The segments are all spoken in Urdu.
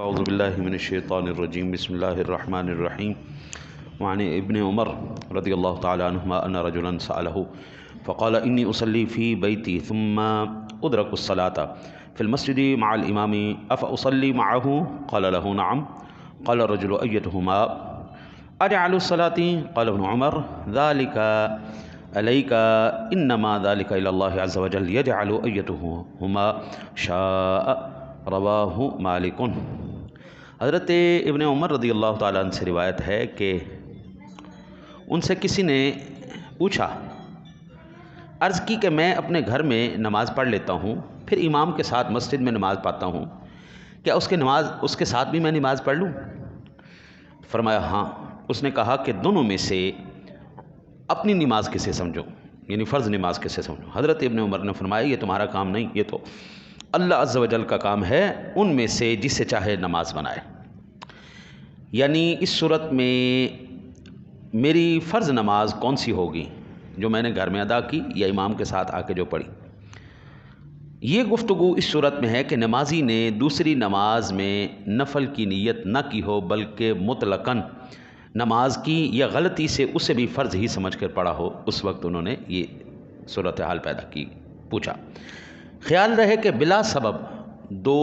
اعوذ باللہ من الشیطان الرجیم بسم اللہ الرحمن الرحیم وعن ابن عمر رضی اللہ تعالی عنہما ان رجلا سألہ فقال انی اصلی فی بیتی ثم ادرک الصلاة فی المسجد مع الامام افاصلی معه قال له نعم قال الرجل ایتهما اجعل الصلاة قال ابن عمر ذلك علیک انما ذلك الى اللہ عز وجل یجعل ایتهما شاء رواہ مالک۔ حضرت ابن عمر رضی اللہ تعالیٰ عنہ سے روایت ہے کہ ان سے کسی نے پوچھا، عرض کی کہ میں اپنے گھر میں نماز پڑھ لیتا ہوں، پھر امام کے ساتھ مسجد میں نماز پڑھتا ہوں، کیا اس کے ساتھ بھی میں نماز پڑھ لوں؟ فرمایا ہاں۔ اس نے کہا کہ دونوں میں سے اپنی نماز کسے سمجھو، یعنی فرض نماز کسے سمجھو؟ حضرت ابن عمر نے فرمایا یہ تمہارا کام نہیں، یہ تو اللہ عز و جل کا کام ہے، ان میں سے جس سے چاہے نماز بنائے۔ یعنی اس صورت میں میری فرض نماز کون سی ہوگی، جو میں نے گھر میں ادا کی یا امام کے ساتھ آ کے جو پڑھی؟ یہ گفتگو اس صورت میں ہے کہ نمازی نے دوسری نماز میں نفل کی نیت نہ کی ہو، بلکہ مطلقاً نماز کی یا غلطی سے اسے بھی فرض ہی سمجھ کر پڑھا ہو، اس وقت انہوں نے یہ صورتحال پیدا کی، پوچھا۔ خیال رہے کہ بلا سبب دو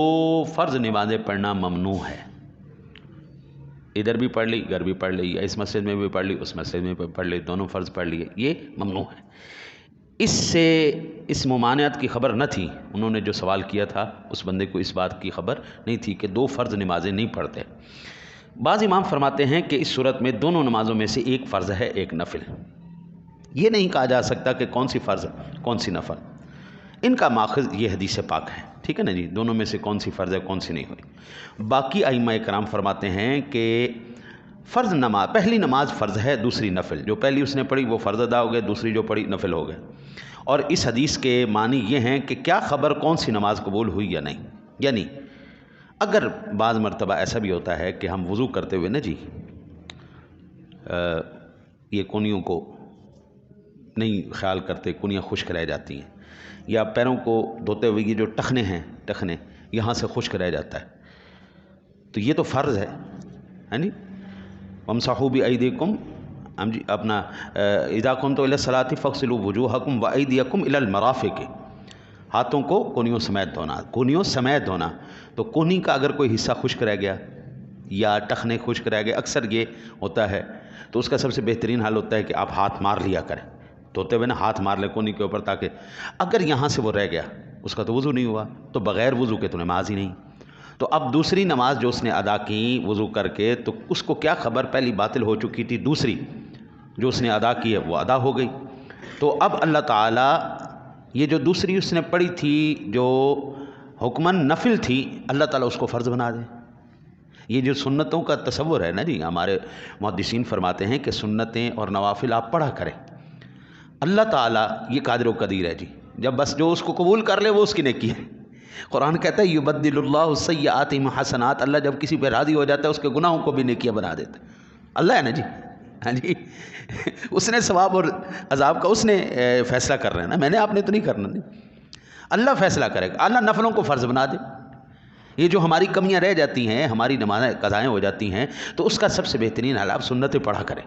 فرض نمازیں پڑھنا ممنوع ہے، ادھر بھی پڑھ لی ادھر بھی پڑھ لی، یا اس مسجد میں بھی پڑھ لی اس مسجد میں بھی پڑھ لی، دونوں فرض پڑھ لیے، یہ ممنوع ہے۔ اس سے اس ممانعت کی خبر نہ تھی، انہوں نے جو سوال کیا تھا اس بندے کو اس بات کی خبر نہیں تھی کہ دو فرض نمازیں نہیں پڑھتے۔ بعض امام فرماتے ہیں کہ اس صورت میں دونوں نمازوں میں سے ایک فرض ہے ایک نفل، یہ نہیں کہا جا سکتا کہ کون سی فرض کون سی نفل، ان کا ماخذ یہ حدیث پاک ہے، ٹھیک ہے نا جی، دونوں میں سے کون سی فرض ہے کون سی نہیں ہوئی۔ باقی ائمہ کرام فرماتے ہیں کہ فرض نماز، پہلی نماز فرض ہے، دوسری نفل، جو پہلی اس نے پڑھی وہ فرض ادا ہو گئے، دوسری جو پڑھی نفل ہو گئے۔ اور اس حدیث کے معنی یہ ہیں کہ کیا خبر کون سی نماز قبول ہوئی یا نہیں، یعنی اگر بعض مرتبہ ایسا بھی ہوتا ہے کہ ہم وضو کرتے ہوئے نا جی یہ کونیوں کو نہیں خیال کرتے، کونیاں خشک رہ جاتی ہیں، یا پیروں کو دھوتے ہوئے یہ جو ٹخنے ہیں، ٹخنے یہاں سے خشک رہ جاتا ہے، تو یہ تو فرض ہے جی۔ وامسحوا بأیدیکم، ہم جی اپنا اذا قمتم الی الصلاۃ فاغسلوا وجوہکم وایدیکم الی المرافق، ہاتھوں کو کونیوں سمیت دھونا، کونیوں سمیت دھونا۔ تو کونی کا اگر کوئی حصہ خشک رہ گیا یا ٹخنے خشک رہ گئے، اکثر یہ ہوتا ہے، تو اس کا سب سے بہترین حل ہوتا ہے کہ آپ ہاتھ مار لیا کریں، دھوتے ہوئے نا ہاتھ مار لے کونی کے اوپر، تاکہ اگر یہاں سے وہ رہ گیا اس کا تو وضو نہیں ہوا، تو بغیر وضو کے تو نماز ہی نہیں۔ تو اب دوسری نماز جو اس نے ادا کی وضو کر کے، تو اس کو کیا خبر، پہلی باطل ہو چکی تھی، دوسری جو اس نے ادا کی ہے وہ ادا ہو گئی۔ تو اب اللہ تعالیٰ یہ جو دوسری اس نے پڑھی تھی جو حکماً نفل تھی، اللہ تعالیٰ اس کو فرض بنا دے۔ یہ جو سنتوں کا تصور ہے نا جی، ہمارے محدثین فرماتے ہیں کہ سنتیں اور نوافل آپ پڑھا کریں، اللہ تعالیٰ یہ قادر و قدیر ہے جی، جب بس جو اس کو قبول کر لے وہ اس کی نیکی ہے۔ قرآن کہتا ہے یبدل اللہ السیئات حسنات، اللہ جب کسی پہ راضی ہو جاتا ہے اس کے گناہوں کو بھی نیکیاں بنا دیتا ہے، اللہ ہے نا جی، ہاں جی اس نے ثواب اور عذاب کا اس نے فیصلہ کرنا ہے نا، میں نے آپ نے تو نہیں کرنا، نہیں، اللہ فیصلہ کرے گا، اللہ نفلوں کو فرض بنا دے۔ یہ جو ہماری کمیاں رہ جاتی ہیں، ہماری نمازیں قضائیں ہو جاتی ہیں، تو اس کا سب سے بہترین حل آپ سنتیں پڑھا کریں،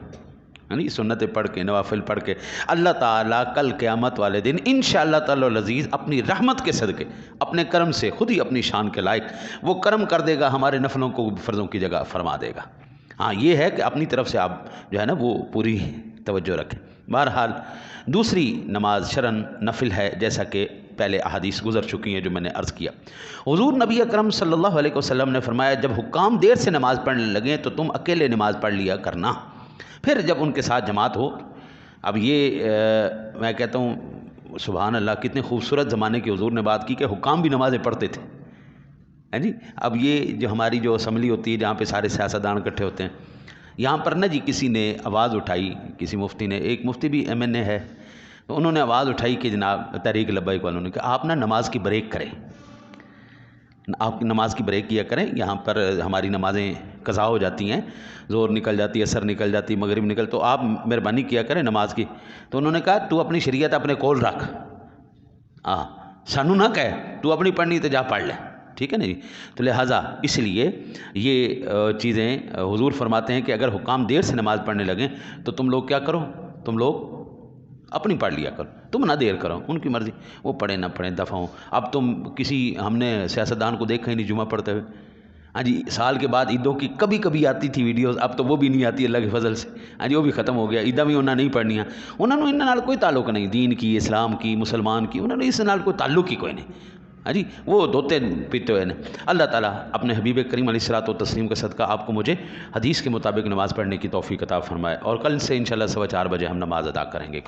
یعنی سنتیں پڑھ کے نوافل پڑھ کے، اللہ تعالیٰ کل قیامت والے دن انشاءاللہ تعالی العزیز اپنی رحمت کے صدقے، اپنے کرم سے، خود ہی اپنی شان کے لائق وہ کرم کر دے گا، ہمارے نفلوں کو فرضوں کی جگہ فرما دے گا۔ ہاں یہ ہے کہ اپنی طرف سے آپ جو ہے نا وہ پوری توجہ رکھیں۔ بہرحال دوسری نماز شرعاً نفل ہے، جیسا کہ پہلے احادیث گزر چکی ہیں جو میں نے عرض کیا۔ حضور نبی اکرم صلی اللہ علیہ وسلم نے فرمایا جب حکام دیر سے نماز پڑھنے لگیں تو تم اکیلے نماز پڑھ لیا کرنا، پھر جب ان کے ساتھ جماعت ہو۔ اب یہ میں کہتا ہوں سبحان اللہ، کتنے خوبصورت زمانے کے حضور نے بات کی کہ حکام بھی نمازیں پڑھتے تھے، ہے جی۔ اب یہ جو ہماری جو اسمبلی ہوتی ہے جہاں پہ سارے سیاستدان اکٹھے ہوتے ہیں، یہاں پر نا جی کسی نے آواز اٹھائی، کسی مفتی نے، ایک مفتی بھی ایم این اے ہے، تو انہوں نے آواز اٹھائی کہ جناب تحریک لبیک والوں نے کہ آپ نا نماز کی بریک کریں، آپ نماز کی بریک کیا کریں، یہاں پر ہماری نمازیں قضا ہو جاتی ہیں، زور نکل جاتی ہے، عصر نکل جاتی، مغرب نکل، تو آپ مہربانی کیا کریں نماز کی۔ تو انہوں نے کہا تو اپنی شریعت اپنے کول رکھ، سانو نہ کہے، تو اپنی پڑھنی تو جا پڑھ لے، ٹھیک ہے نا جی. تو لہٰذا اس لیے یہ چیزیں حضور فرماتے ہیں کہ اگر حکام دیر سے نماز پڑھنے لگیں تو تم لوگ کیا کرو، تم لوگ اپنی پڑھ لیا کرو، تم نہ دیر کرو، ان کی مرضی، وہ پڑھیں نہ پڑھیں دفعہ ہوں. اب تم ہم نے سیاستدان کو دیکھا ہی نہیں جمعہ پڑھتے ہوئے. ہاں جی، سال کے بعد عیدوں کی کبھی کبھی آتی تھی ویڈیوز، اب تو وہ بھی نہیں آتی اللہ کے فضل سے. ہاں جی، وہ بھی ختم ہو گیا. عیداں بھی انہوں نے نہیں پڑھنیاں، انہوں نے ان کوئی تعلق نہیں، دین کی، اسلام کی، مسلمان کی، انہوں نے اس نال کوئی تعلق ہی کوئی نہیں. ہاں جی، وہ دھوتے پیتے ہوئے. اللہ تعالیٰ اپنے حبیب کریم علیہ الصلوۃ والتسلیم کا صدقہ آپ کو مجھے حدیث کے مطابق نماز پڑھنے کی توفیق عطا فرمائے. اور کل سے انشاءاللہ 4:15 بجے ہم نماز ادا کریں گے.